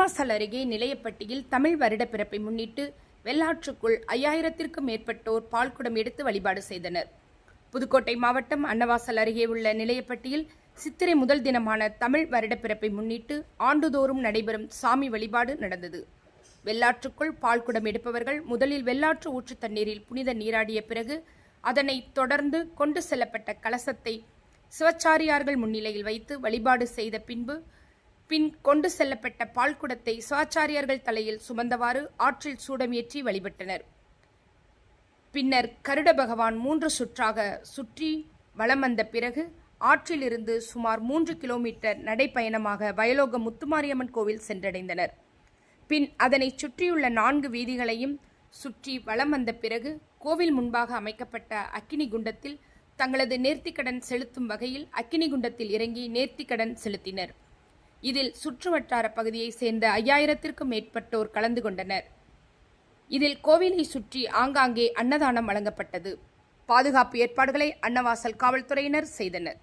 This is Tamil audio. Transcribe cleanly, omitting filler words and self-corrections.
அன்னவாசல் அருகே நிலையப்பட்டியில் தமிழ் வருடப்பிறப்பை முன்னிட்டு வெள்ளாற்றுக்குள் 5000த்திற்கும் மேற்பட்டோர் பால்குடம் எடுத்து வழிபாடு செய்தனர். புதுக்கோட்டை மாவட்டம் அன்னவாசல் அருகே உள்ள நிலையப்பட்டியில் சித்திரை முதல் தினமான தமிழ் வருடப்பிறப்பை முன்னிட்டு ஆண்டுதோறும் நடைபெறும் சாமி வழிபாடு நடந்தது. வெள்ளாற்றுக்குள் பால்குடம் எடுப்பவர்கள் முதலில் வெள்ளாற்று ஊற்று தண்ணீரில் புனித நீராடிய பிறகு அதனை தொடர்ந்து கொண்டு செல்லப்பட்ட கலசத்தை சிவச்சாரியார்கள் முன்னிலையில் வைத்து வழிபாடு செய்த பின் கொண்டு செல்லப்பட்ட பால்குடத்தை சிவாச்சாரியார்கள் தலையில் சுமந்தவாறு ஆற்றில் சூடமேற்றி வழிபட்டனர். பின்னர் கருட பகவான் 3 சுற்றாக சுற்றி வலம் வந்த பிறகு ஆற்றிலிருந்து சுமார் 3 கிலோமீட்டர் நடைப்பயணமாக வயலோகம் முத்துமாரியம்மன் கோவில் சென்றடைந்தனர். பின் அதனை சுற்றியுள்ள 4 வீதிகளையும் சுற்றி வலம் வந்த பிறகு கோவில் முன்பாக அமைக்கப்பட்ட அக்கினி குண்டத்தில் தங்களது நேர்த்திக்கடன் செலுத்தும் வகையில் அக்கினி குண்டத்தில் இறங்கி நேர்த்திக்கடன் செலுத்தினர். இதில் சுற்றுவட்டார பகுதியை சேர்ந்த 5000த்திற்கும் மேற்பட்டோர் கலந்து கொண்டனர். இதில் கோவிலை சுற்றி ஆங்காங்கே அன்னதானம் வழங்கப்பட்டது. பாதுகாப்பு ஏற்பாடுகளை அன்னவாசல் காவல்துறையினர் செய்தனர்.